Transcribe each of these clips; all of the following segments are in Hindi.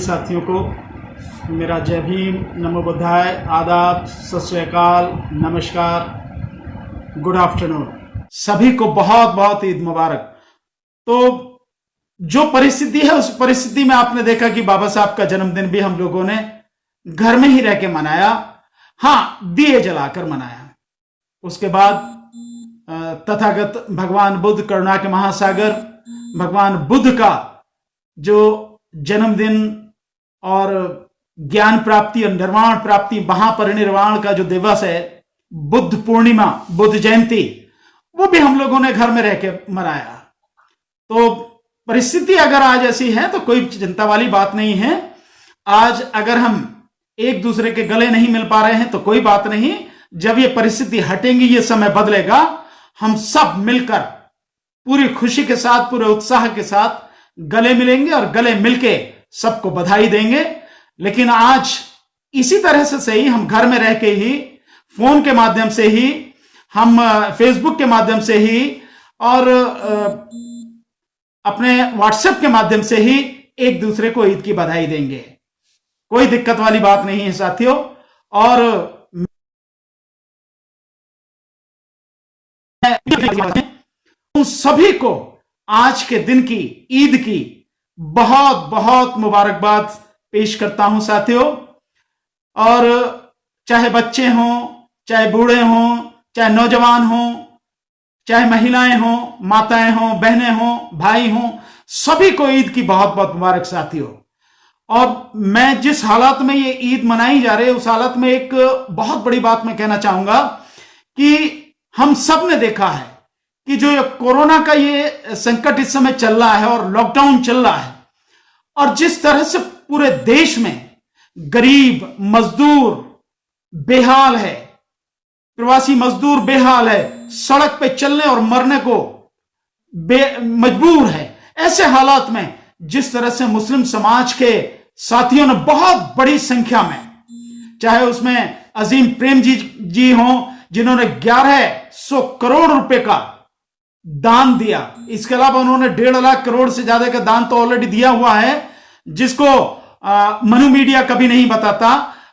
साथियों को मेरा जय भीम, नमो बुद्धाय, आदाब, सत श्री अकाल, नमस्कार, गुड आफ्टरनून। सभी को बहुत बहुत ईद मुबारक। तो जो परिस्थिति है उस परिस्थिति में आपने देखा कि बाबा साहब का जन्मदिन भी हम लोगों ने घर में ही रह के मनाया। हाँ, दिए जलाकर मनाया। उसके बाद तथागत भगवान बुद्ध, करुणा के महासागर भगवान बुद्ध का जो जन्मदिन और ज्ञान प्राप्ति और निर्वाण प्राप्ति, महापरिनिर्वाण का जो दिवस है, बुद्ध पूर्णिमा, बुद्ध जयंती, वो भी हम लोगों ने घर में रह के मनाया। तो परिस्थिति अगर आज ऐसी है तो कोई चिंता वाली बात नहीं है। आज अगर हम एक दूसरे के गले नहीं मिल पा रहे हैं तो कोई बात नहीं। जब ये परिस्थिति हटेंगी, ये समय बदलेगा, हम सब मिलकर पूरी खुशी के साथ, पूरे उत्साह के साथ गले मिलेंगे और गले मिलके सबको बधाई देंगे। लेकिन आज इसी तरह से सही हम घर में रह के ही, फोन के माध्यम से ही, हम फेसबुक के माध्यम से ही और अपने व्हाट्सएप के माध्यम से ही एक दूसरे को ईद की बधाई देंगे। कोई दिक्कत वाली बात नहीं है साथियों। और उन सभी को आज के दिन की, ईद की बहुत बहुत मुबारकबाद पेश करता हूं साथियों। और चाहे बच्चे हों, चाहे बूढ़े हों, चाहे नौजवान हों, चाहे महिलाएं हों, माताएं हों, बहनें हों, भाई हों, सभी को ईद की बहुत बहुत मुबारक साथियों। और मैं जिस हालत में ये ईद मनाई जा रही है, उस हालत में एक बहुत बड़ी बात मैं कहना चाहूंगा कि हम सब ने देखा है कि जो कोरोना का ये संकट इस समय चल रहा है और लॉकडाउन चल रहा है, और जिस तरह से पूरे देश में गरीब मजदूर बेहाल है, प्रवासी मजदूर बेहाल है, सड़क पे चलने और मरने को मजबूर है। ऐसे हालात में जिस तरह से मुस्लिम समाज के साथियों ने बहुत बड़ी संख्या में, चाहे उसमें अजीम प्रेम जी हों जिन्होंने 1100 करोड़ रुपए का दान दिया, इसके अलावा उन्होंने 1.5 लाख करोड़ से ज्यादा का दान तो ऑलरेडी दिया हुआ है, जिसको मनु मीडिया कभी नहीं बताता।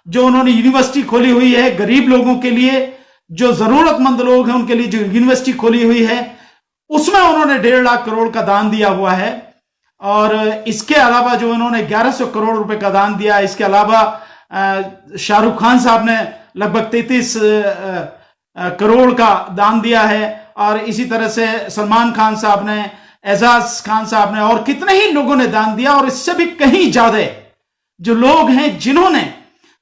जो उन्होंने यूनिवर्सिटी खोली हुई है गरीब लोगों के लिए, जो जरूरतमंद लोग हैं उनके लिए जो यूनिवर्सिटी खोली हुई है, उसमें उन्होंने 1.5 लाख करोड़ का दान दिया हुआ है। और इसके अलावा जो उन्होंने 1100 करोड़ रुपए का दान दिया, इसके अलावा शाहरुख खान साहब ने लगभग 33 करोड़ का दान दिया है। और इसी तरह से सलमान खान साहब ने, एजाज खान साहब ने, और कितने ही लोगों ने दान दिया। और इससे भी कहीं ज्यादा जो लोग हैं जिन्होंने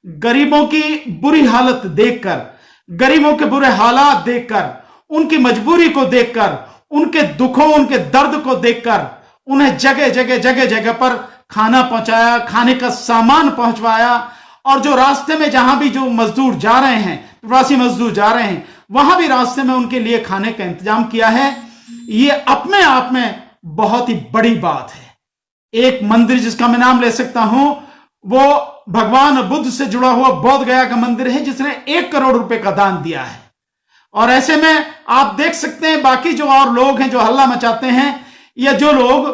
गरीबों की बुरी हालत देखकर, गरीबों के बुरे हालात देखकर, उनकी मजबूरी को देखकर, उनके दुखों, उनके दर्द को देखकर उन्हें जगह जगह पर खाना पहुंचाया, खाने का सामान पहुंचवाया। और जो रास्ते में जहां भी जो मजदूर जा रहे हैं, प्रवासी मजदूर जा रहे हैं, वहां भी रास्ते में उनके लिए खाने का इंतजाम किया है। ये अपने आप में बहुत ही बड़ी बात है। एक मंदिर जिसका मैं नाम ले सकता हूं, वो भगवान बुद्ध से जुड़ा हुआ बोध गया का मंदिर है, जिसने 1 करोड़ रुपए का दान दिया है। और ऐसे में आप देख सकते हैं बाकी जो और लोग हैं जो हल्ला मचाते हैं, या जो लोग,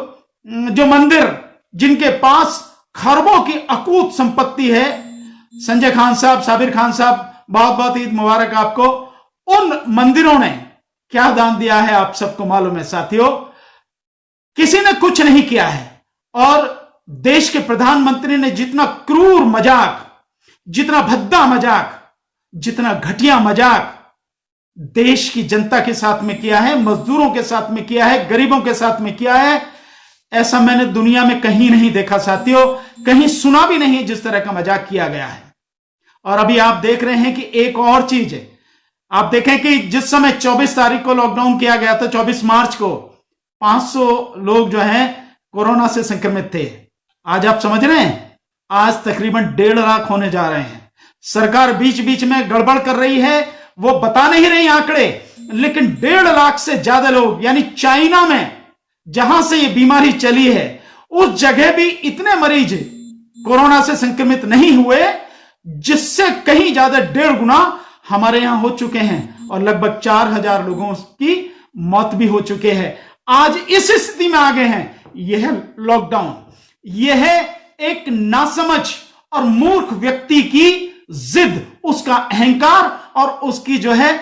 जो मंदिर जिनके पास खरबों की अकूत संपत्ति है, संजय खान साहब, साबिर खान साहब, बहुत बहुत ईद मुबारक आपको। उन मंदिरों ने क्या दान दिया है आप सबको मालूम है साथियों। किसी ने कुछ नहीं किया है। और देश के प्रधानमंत्री ने जितना क्रूर मजाक, जितना भद्दा मजाक, जितना घटिया मजाक देश की जनता के साथ में किया है, मजदूरों के साथ में किया है, गरीबों के साथ में किया है, ऐसा मैंने दुनिया में कहीं नहीं देखा साथियों, कहीं सुना भी नहीं जिस तरह का मजाक किया गया है। और अभी आप देख रहे हैं कि एक और चीज है। आप देखें कि जिस समय 24 तारीख को लॉकडाउन किया गया था, 24 मार्च को 500 लोग जो हैं कोरोना से संक्रमित थे। आज आप समझ रहे हैं, आज तकरीबन 1.5 लाख होने जा रहे हैं। सरकार बीच बीच में गड़बड़ कर रही है, वो बता नहीं रही आंकड़े, लेकिन 1.5 लाख से ज्यादा लोग, यानी चाइना में जहां से ये बीमारी चली है, उस जगह भी इतने मरीज कोरोना से संक्रमित नहीं हुए, जिससे कहीं ज्यादा 1.5 गुना हमारे यहां हो चुके हैं। और लगभग 4000 लोगों की मौत भी हो चुके हैं। आज इस स्थिति में आ गए हैं। यह है लॉकडाउन, यह है एक नासमझ और मूर्ख व्यक्ति की जिद, उसका अहंकार और उसकी जो है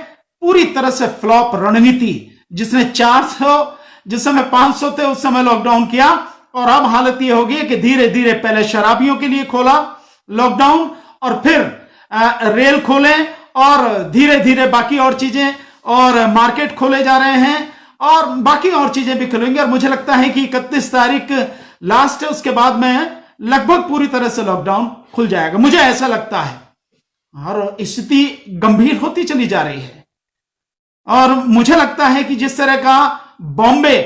पूरी तरह से फ्लॉप रणनीति, जिसने 400, जिस समय 500 थे उस समय लॉकडाउन किया, और अब हालत यह होगी कि धीरे धीरे पहले शराबियों के लिए खोला लॉकडाउन और फिर रेल खोले और धीरे धीरे बाकी और चीजें, और मार्केट खोले जा रहे हैं और बाकी और चीजें भी खुलेंगे। और मुझे लगता है कि 31 तारीख लास्ट है, उसके बाद में लगभग पूरी तरह से लॉकडाउन खुल जाएगा, मुझे ऐसा लगता है। और स्थिति गंभीर होती चली जा रही है और मुझे लगता है कि जिस तरह का बॉम्बे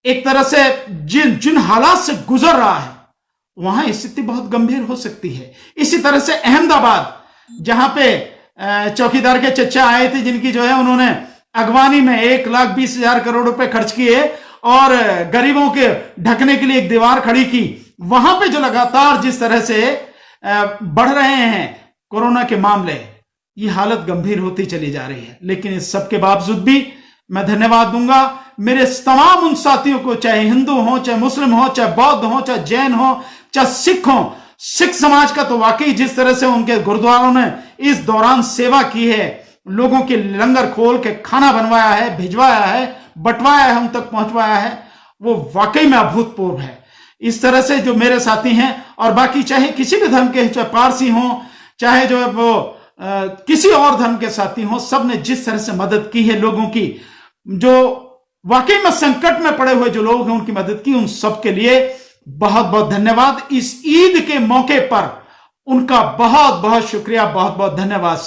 एक तरह से जिन हालात से गुजर रहा है, वहां स्थिति बहुत गंभीर हो सकती है। इसी तरह से अहमदाबाद, जहां पे चौकीदार के चचा आए थे, जिनकी जो है उन्होंने अगवानी में 1,20,000 करोड़ रुपए खर्च किए और गरीबों के ढकने के लिए एक दीवार खड़ी की, वहां पे जो लगातार जिस तरह से बढ़ रहे हैं कोरोना के मामले, ये हालत गंभीर होती चली जा रही है। लेकिन इस सब के बावजूद भी मैं धन्यवाद दूंगा मेरे तमाम उन साथियों को, चाहे हिंदू हो, चाहे मुस्लिम हो, चाहे बौद्ध हो, चाहे जैन हो, चाहे सिख हो। सिख समाज का तो वाकई जिस तरह से उनके गुरुद्वारों ने इस दौरान सेवा की है, लोगों के लंगर खोल के खाना बनवाया है, भिजवाया है, बंटवाया है, हम तक पहुंचवाया है, वो वाकई में अभूतपूर्व है। इस तरह से जो मेरे साथी हैं और बाकी चाहे किसी भी धर्म के, चाहे पारसी हो, चाहे जो है वो किसी और धर्म के साथी हो, सब ने जिस तरह से मदद की है लोगों की, जो वाकई में संकट में पड़े हुए जो लोग हैं उनकी मदद की, उन सब के लिए बहुत बहुत धन्यवाद। इस ईद के मौके पर उनका बहुत बहुत शुक्रिया, बहुत बहुत धन्यवाद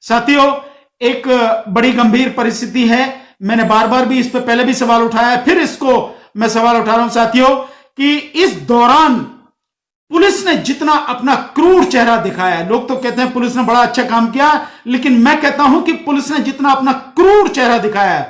साथियों। एक बड़ी गंभीर परिस्थिति है, मैंने बार बार भी इस पर पहले भी सवाल उठाया है, फिर इसको मैं सवाल उठा रहा हूं साथियों, कि इस दौरान पुलिस ने जितना अपना क्रूर चेहरा दिखाया, लोग तो कहते हैं पुलिस ने बड़ा अच्छा काम किया, लेकिन मैं कहता हूं कि पुलिस ने जितना अपना क्रूर चेहरा दिखाया,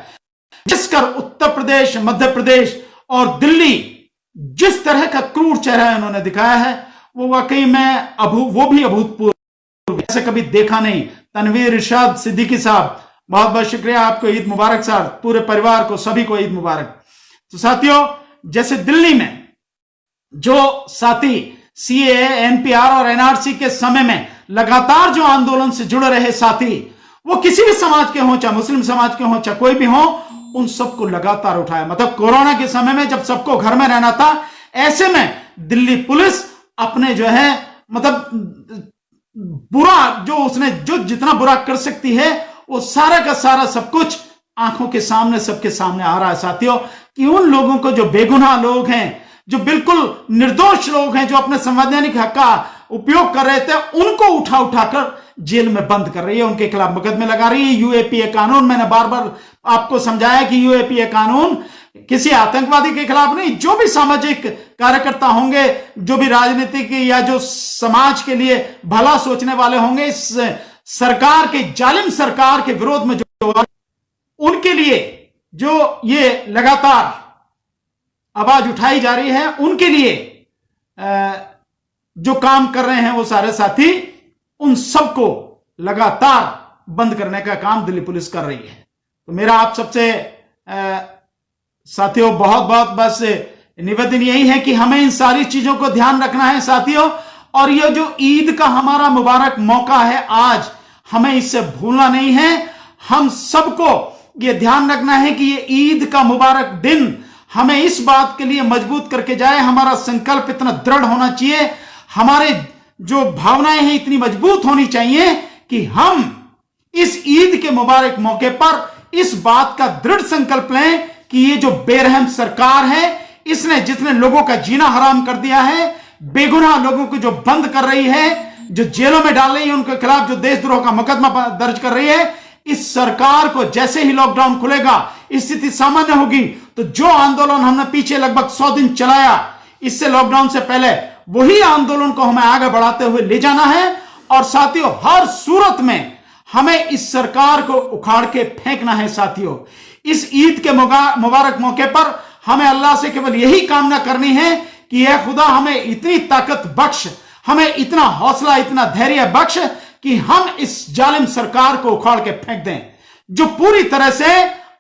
जिसकर उत्तर प्रदेश, मध्य प्रदेश और दिल्ली जिस तरह का क्रूर चेहरा इन्होंने दिखाया है, वो वाकई में वो भी अभूतपूर्व, ऐसे कभी देखा नहीं। तनवीर इरशाद सिद्दीकी साहब, बहुत बहुत शुक्रिया, आपको ईद मुबारक साहब, पूरे परिवार को, सभी को ईद मुबारक। तो साथियों, जैसे दिल्ली में जो साथी सीएए, एनपीआर और एनआरसी के समय में लगातार जो आंदोलन से जुड़े रहे साथी, वो किसी भी समाज के हों, चाहे मुस्लिम समाज के हों, चाहे कोई भी हो, उन सबको लगातार उठाया। मतलब कोरोना के समय में जब सबको घर में रहना था, ऐसे में दिल्ली पुलिस अपने जो है मतलब बुरा जो उसने जो जितना बुरा कर सकती है, वो सारा का सारा सब कुछ आंखों के सामने, सबके सामने आ रहा है साथियों, कि उन लोगों को जो बेगुनाह लोग हैं, जो बिल्कुल निर्दोष लोग हैं, जो अपने संवैधानिक हक का उपयोग कर रहे थे, उनको उठा उठाकर जेल में बंद कर रही है, उनके खिलाफ मुकदमे लगा रही है। यूएपीए कानून, मैंने बार बार आपको समझाया कि यूएपीए कानून किसी आतंकवादी के खिलाफ नहीं, जो भी सामाजिक कार्यकर्ता होंगे, जो भी राजनीतिक या जो समाज के लिए भला सोचने वाले होंगे, इस सरकार के, जालिम सरकार के विरोध में जो उनके लिए जो ये लगातार आवाज उठाई जा रही है, उनके लिए जो काम कर रहे हैं वो सारे साथी, उन सबको लगातार बंद करने का काम दिल्ली पुलिस कर रही है। तो मेरा आप सबसे साथियों बहुत बहुत बस निवेदन यही है कि हमें इन सारी चीजों को ध्यान रखना है साथियों, और ये जो ईद का हमारा मुबारक मौका है आज, हमें इससे भूलना नहीं है। हम सबको ये ध्यान रखना है कि ये ईद का मुबारक दिन हमें इस बात के लिए मजबूत करके जाए, हमारा संकल्प इतना दृढ़ होना चाहिए, हमारे जो भावनाएं हैं इतनी मजबूत होनी चाहिए कि हम इस ईद के मुबारक मौके पर इस बात का दृढ़ संकल्प लें कि ये जो बेरहम सरकार है, इसने जितने लोगों का जीना हराम कर दिया है, बेगुनाह लोगों को जो बंद कर रही है, जो जेलों में डाल रही है, उनके खिलाफ जो देशद्रोह का मुकदमा दर्ज कर रही है, इस सरकार को जैसे ही लॉकडाउन खुलेगा, स्थिति सामान्य होगी, तो जो आंदोलन हमने पीछे लगभग 100 दिन चलाया इससे लॉकडाउन से पहले, वही आंदोलन को हमें आगे बढ़ाते हुए ले जाना है। और साथियों, हर सूरत में हमें इस सरकार को उखाड़ के फेंकना है साथियों। इस ईद के मुबारक मौके पर हमें अल्लाह से केवल यही कामना करनी है कि यह खुदा हमें इतनी ताकत बख्श, हमें इतना हौसला, इतना धैर्य बख्श कि हम इस जालिम सरकार को उखाड़ के फेंक दें, जो पूरी तरह से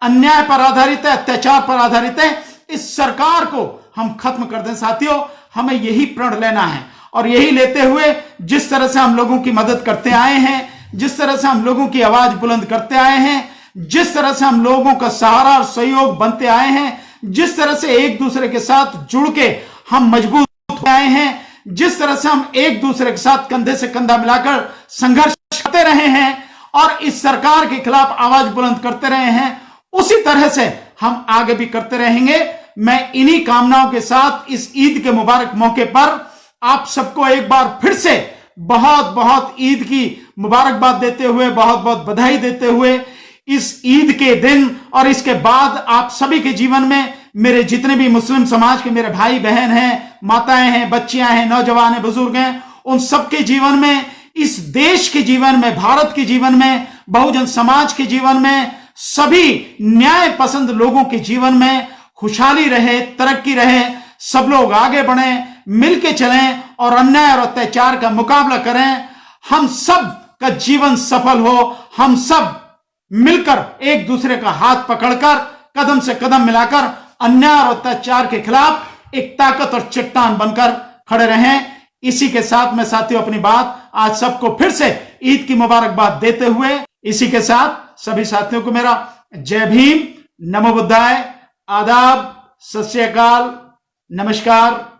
अन्याय पर आधारित है, अत्याचार पर आधारित है। इस सरकार को हम खत्म कर दें साथियों। हमें यही प्रण लेना है। और यही लेते हुए जिस तरह से हम लोगों की मदद करते आए हैं, जिस तरह से हम लोगों की आवाज बुलंद करते आए हैं, जिस तरह से हम लोगों का सहारा और सहयोग बनते आए हैं, जिस तरह से एक दूसरे के साथ जुड़ के हम मजबूत हो आए हैं, जिस तरह से हम एक दूसरे के साथ कंधे से कंधा मिलाकर संघर्ष करते रहे हैं और इस सरकार के खिलाफ आवाज बुलंद करते रहे हैं, उसी तरह से हम आगे भी करते रहेंगे। मैं इन्हीं कामनाओं के साथ इस ईद के मुबारक मौके पर आप सबको एक बार फिर से बहुत बहुत ईद की मुबारकबाद देते हुए, बहुत बहुत बधाई देते हुए, इस ईद के दिन और इसके बाद आप सभी के जीवन में, मेरे जितने भी मुस्लिम समाज के मेरे भाई बहन हैं, माताएं हैं, बच्चियां हैं, नौजवान हैं, बुजुर्ग हैं, उन सबके जीवन में, इस देश के जीवन में, भारत के जीवन में, बहुजन समाज के जीवन में, सभी न्याय पसंद लोगों के जीवन में खुशहाली रहे, तरक्की रहे, सब लोग आगे बढ़ें, मिलके चलें और अन्याय और अत्याचार का मुकाबला करें। हम सब का जीवन सफल हो, हम सब मिलकर एक दूसरे का हाथ पकड़कर कदम से कदम मिलाकर अन्याय और अत्याचार के खिलाफ एक ताकत और चट्टान बनकर खड़े रहें। इसी के साथ मैं साथियों अपनी बात आज सबको फिर से ईद की मुबारकबाद देते हुए, इसी के साथ सभी साथियों को मेरा जय भीम, नमो बुद्धाय, आदाब, सत श्री अकाल, नमस्कार।